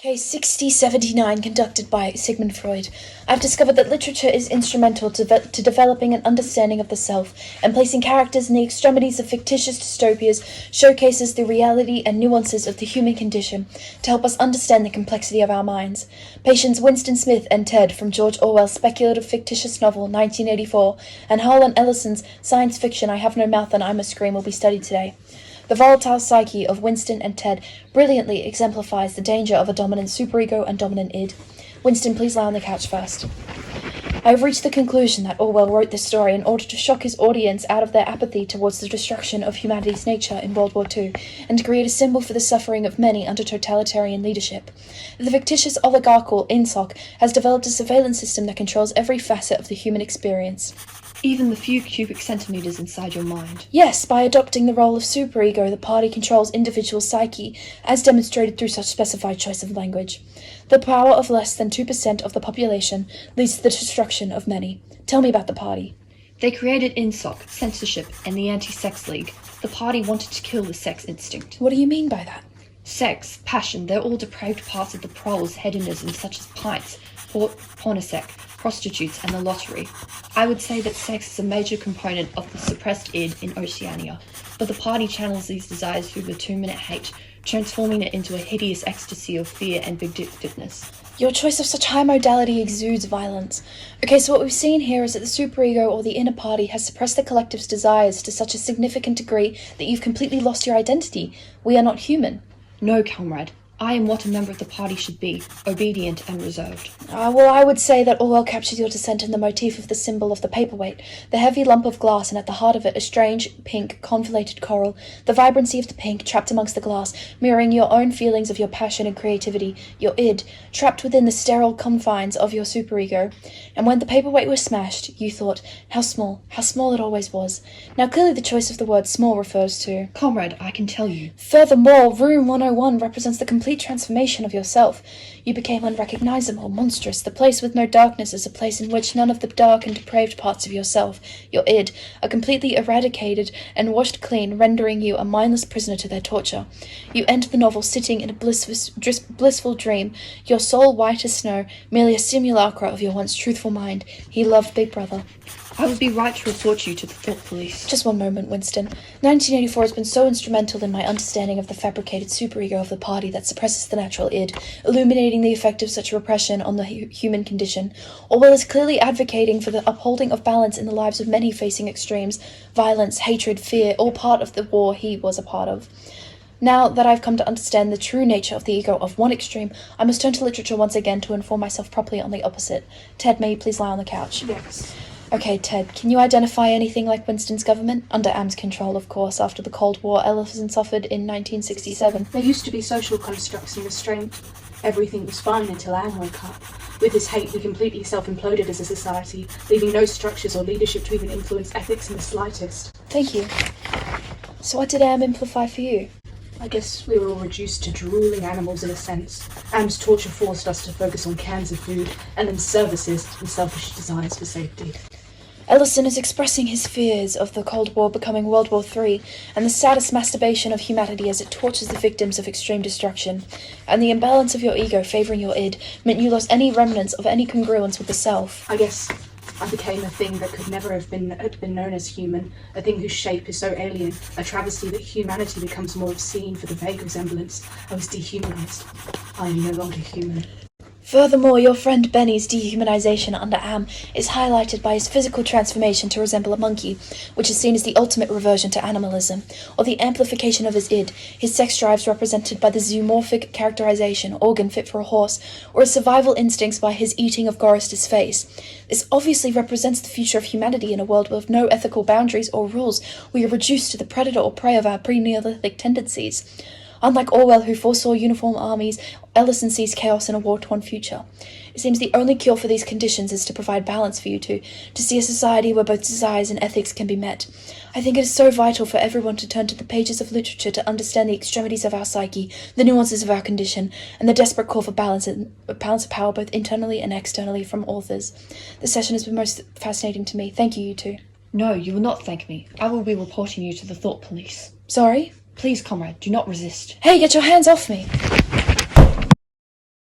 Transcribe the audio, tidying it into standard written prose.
Case 6079, conducted by Sigmund Freud. I've discovered that literature is instrumental to developing an understanding of the self, and placing characters in the extremities of fictitious dystopias showcases the reality and nuances of the human condition to help us understand the complexity of our minds. Patients Winston Smith and Ted from George Orwell's speculative fictitious novel 1984 and Harlan Ellison's science fiction I Have No Mouth and I Must Scream will be studied today. The volatile psyche of Winston and Ted brilliantly exemplifies the danger of a dominant superego and dominant id. Winston, please lie on the couch first. I have reached the conclusion that Orwell wrote this story in order to shock his audience out of their apathy towards the destruction of humanity's nature in World War II, and to create a symbol for the suffering of many under totalitarian leadership. The fictitious oligarchical INSOC has developed a surveillance system that controls every facet of the human experience. Even the few cubic centimeters inside your mind. Yes, by adopting the role of superego, the party controls individual psyche, as demonstrated through such specified choice of language. The power of less than 2% of the population leads to the destruction of many. Tell me about the party. They created INSOC, censorship, and the Anti-Sex League. The party wanted to kill the sex instinct. What do you mean by that? Sex, passion, they're all depraved parts of the proles hedonism, such as pints, pornosec, prostitutes, and the lottery. I would say that sex is a major component of the suppressed id in Oceania, but the party channels these desires through the 2-minute hate, transforming it into a hideous ecstasy of fear and vindictiveness. Your choice of such high modality exudes violence. Okay, so what we've seen here is that the superego or the inner party has suppressed the collective's desires to such a significant degree that you've completely lost your identity. We are not human. No, comrade. I am what a member of the party should be, obedient and reserved. Well, I would say that Orwell captures your dissent in the motif of the symbol of the paperweight, the heavy lump of glass, and at the heart of it a strange, pink, convoluted coral, the vibrancy of the pink trapped amongst the glass, mirroring your own feelings of your passion and creativity, your id, trapped within the sterile confines of your superego. And when the paperweight was smashed, you thought, how small it always was. Now clearly the choice of the word small refers to... Comrade, I can tell you. Furthermore, Room 101 represents the complete transformation of yourself. You became unrecognizable, monstrous. The place with no darkness is a place in which none of the dark and depraved parts of yourself, your id, are completely eradicated and washed clean, rendering you a mindless prisoner to their torture. You end the novel sitting in a blissful dream, your soul white as snow, merely a simulacra of your once truthful mind. He loved Big Brother. I would be right to report you to the thought police. Just one moment, Winston. 1984 has been so instrumental in my understanding of the fabricated superego of the party that suppresses the natural id, illuminating the effect of such repression on the human condition. Orwell is clearly advocating for the upholding of balance in the lives of many facing extremes, violence, hatred, fear, all part of the war he was a part of. Now that I've come to understand the true nature of the ego of one extreme, I must turn to literature once again to inform myself properly on the opposite. Ted, may you please lie on the couch? Yes. Okay, Ted, can you identify anything like Winston's government? Under Am's control, of course, after the Cold War Ellison suffered in 1967. There used to be social constructs and restraint. Everything was fine until Am woke up. With his hate, we completely self-imploded as a society, leaving no structures or leadership to even influence ethics in the slightest. Thank you. So what did Am amplify for you? I guess we were all reduced to drooling animals in a sense. Am's torture forced us to focus on cans of food, and then services and selfish desires for safety. Ellison is expressing his fears of the Cold War becoming World War III, and the saddest masturbation of humanity as it tortures the victims of extreme destruction. And the imbalance of your ego favouring your id meant you lost any remnants of any congruence with the self. I guess I became a thing that could never have been known as human, a thing whose shape is so alien, a travesty that humanity becomes more obscene for the vague resemblance. I was dehumanized. I am no longer human. Furthermore, your friend Benny's dehumanization under Am is highlighted by his physical transformation to resemble a monkey, which is seen as the ultimate reversion to animalism, or the amplification of his id, his sex drives represented by the zoomorphic characterization, organ fit for a horse, or his survival instincts by his eating of Gorris's face. This obviously represents the future of humanity in a world with no ethical boundaries or rules. We are reduced to the predator or prey of our pre-Neolithic tendencies. Unlike Orwell, who foresaw uniform armies, Ellison sees chaos in a war-torn future. It seems the only cure for these conditions is to provide balance for you two, to see a society where both desires and ethics can be met. I think it is so vital for everyone to turn to the pages of literature to understand the extremities of our psyche, the nuances of our condition, and the desperate call for balance of power both internally and externally from authors. This session has been most fascinating to me. Thank you, you two. No, you will not thank me. I will be reporting you to the thought police. Sorry? Please, comrade, do not resist. Hey, get your hands off me!